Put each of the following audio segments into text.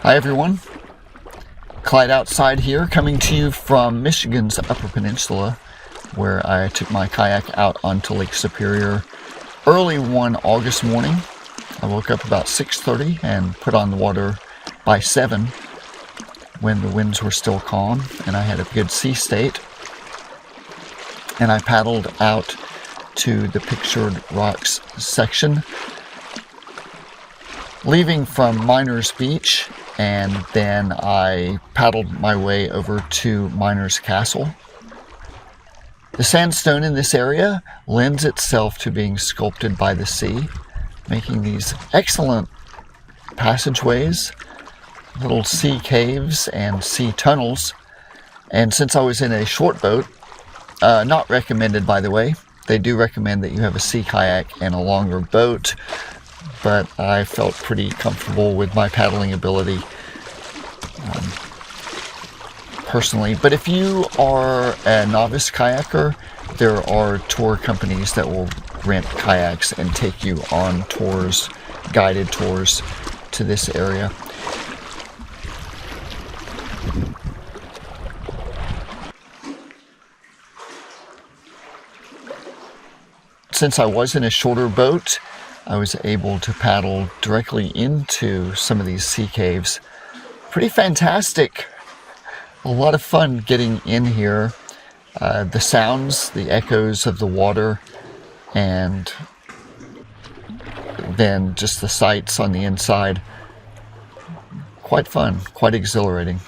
Hi everyone, Clyde outside here, coming to you from Michigan's Upper Peninsula, where I took my kayak out onto Lake Superior early one August morning. I woke up about 6:30 and put on the water by 7 when the winds were still calm and I had a good sea state. And I paddled out to the Pictured Rocks section, leaving from Miners Beach, and then I paddled my way over to Miners Castle. The sandstone in this area lends itself to being sculpted by the sea, making these excellent passageways, little sea caves and sea tunnels. And since I was in a short boat, not recommended by the way, they do recommend that you have a sea kayak and a longer boat, but I felt pretty comfortable with my paddling ability personally. But if you are a novice kayaker, there are tour companies that will rent kayaks and take you on tours, guided tours to this area. Since I was in a shorter boat, I was able to paddle directly into some of these sea caves. Pretty fantastic. A lot of fun getting in here. The sounds, the echoes of the water, and then just the sights on the inside. Quite fun, quite exhilarating.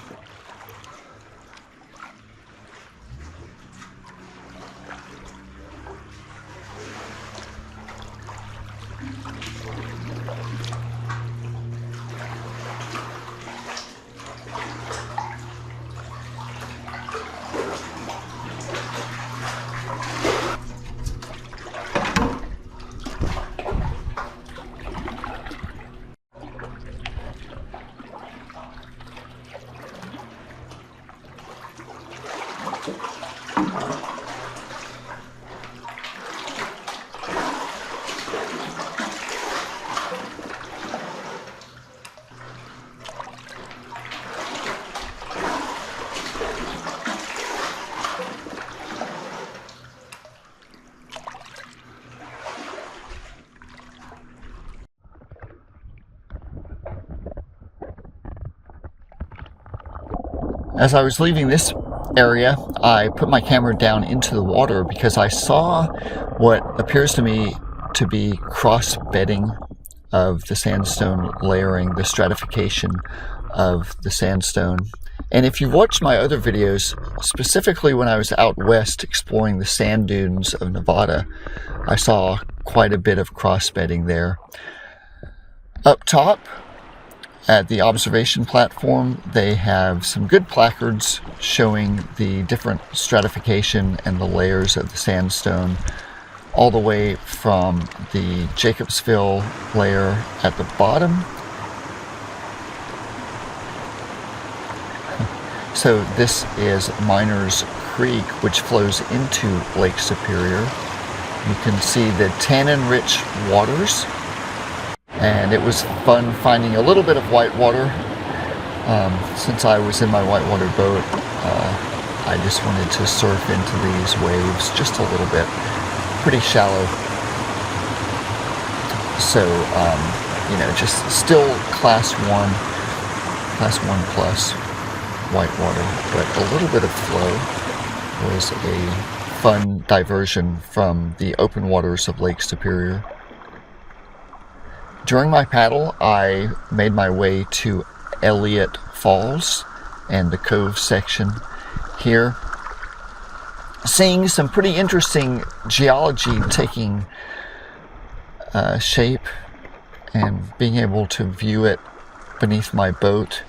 As I was leaving this area, I put my camera down into the water because I saw what appears to me to be cross-bedding of the sandstone layering, the stratification of the sandstone. And if you've watched my other videos, specifically when I was out west exploring the sand dunes of Nevada, I saw quite a bit of cross-bedding there. Up top, at the observation platform, they have some good placards showing the different stratification and the layers of the sandstone, all the way from the Jacobsville layer at the bottom. So this is Miners Creek, which flows into Lake Superior. You can see the tannin-rich waters. And it was fun finding a little bit of whitewater. Since I was in my whitewater boat, I just wanted to surf into these waves just a little bit. Pretty shallow. So, just still class 1 plus whitewater, but a little bit of flow was a fun diversion from the open waters of Lake Superior. During my paddle, I made my way to Elliott Falls and the cove section here, seeing some pretty interesting geology taking shape and being able to view it beneath my boat.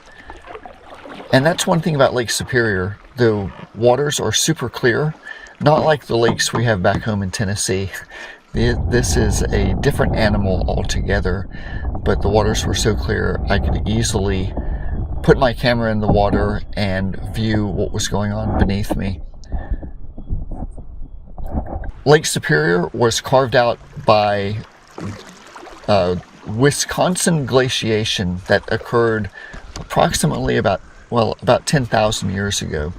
And that's one thing about Lake Superior. The waters are super clear, not like the lakes we have back home in Tennessee. This is a different animal altogether, but the waters were so clear I could easily put my camera in the water and view what was going on beneath me. Lake Superior was carved out by Wisconsin glaciation that occurred approximately about 10,000 years ago.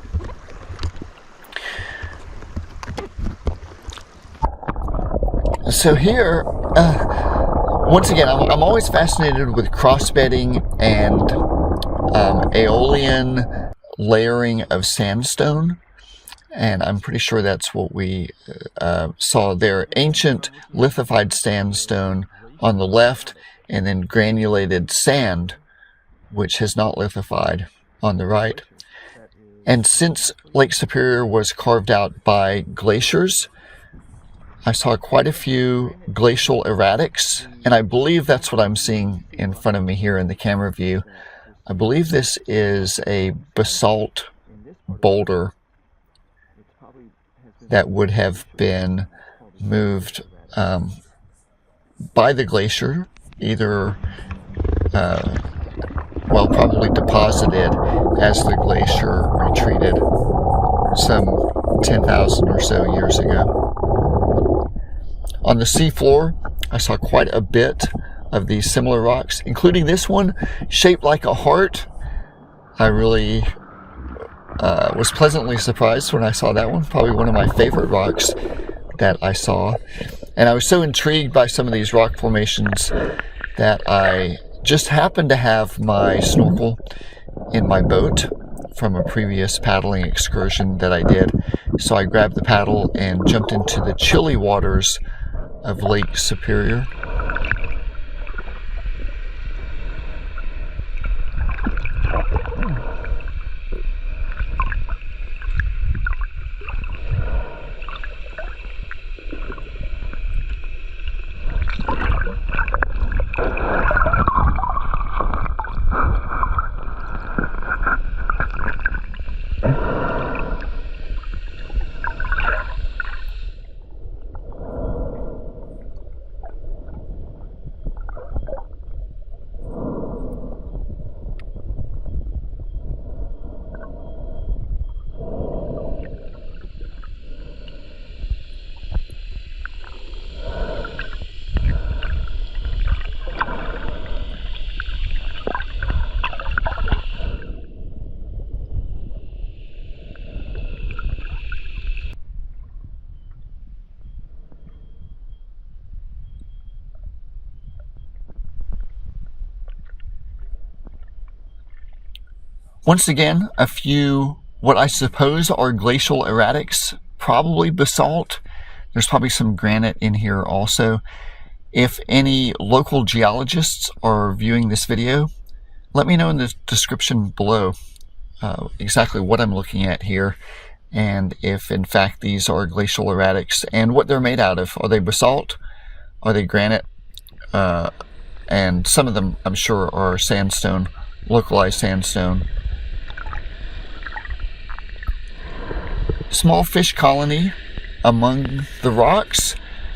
So here, once again, I'm always fascinated with cross-bedding and aeolian layering of sandstone. And I'm pretty sure that's what we saw there. Ancient lithified sandstone on the left, and then granulated sand, which has not lithified, on the right. And since Lake Superior was carved out by glaciers, I saw quite a few glacial erratics, and I believe that's what I'm seeing in front of me here in the camera view. I believe this is a basalt boulder that would have been moved by the glacier, either, probably deposited as the glacier retreated some 10,000 or so years ago. On the seafloor, I saw quite a bit of these similar rocks, including this one, shaped like a heart. I really was pleasantly surprised when I saw that one. Probably one of my favorite rocks that I saw. And I was so intrigued by some of these rock formations that I just happened to have my snorkel in my boat from a previous paddling excursion that I did. So I grabbed the paddle and jumped into the chilly waters of Lake Superior. Once again, a few what I suppose are glacial erratics, probably basalt. There's probably some granite in here also. If any local geologists are viewing this video, let me know in the description below exactly what I'm looking at here, and if in fact these are glacial erratics and what they're made out of. Are they basalt? Are they granite? And some of them, I'm sure, are sandstone, localized sandstone. Small fish colony among the rocks.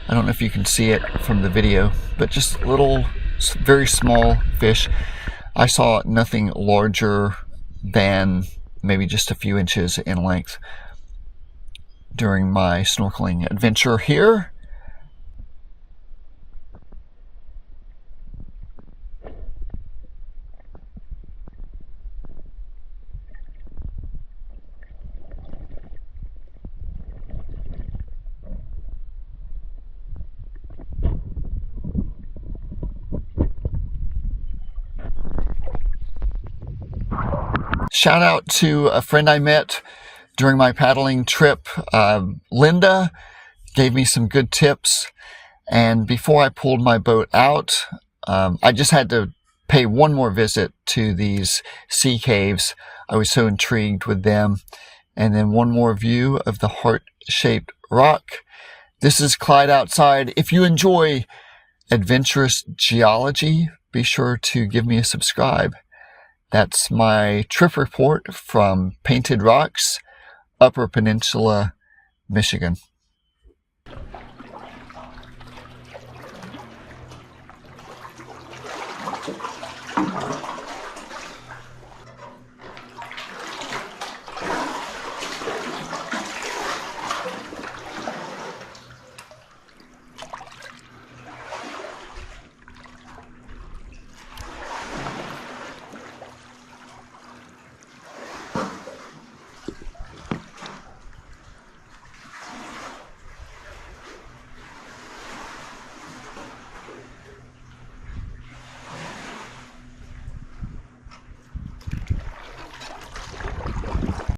I don't know if you can see it from the video, but just little, very small fish. I saw nothing larger than maybe just a few inches in length during my snorkeling adventure here. Shout out to a friend I met during my paddling trip. Linda gave me some good tips, and before I pulled my boat out, I just had to pay one more visit to these sea caves. I was so intrigued with them. And then one more view of the heart-shaped rock. This is Clyde outside. If you enjoy adventurous geology, be sure to give me a subscribe. That's my trip report from Pictured Rocks, Upper Peninsula, Michigan.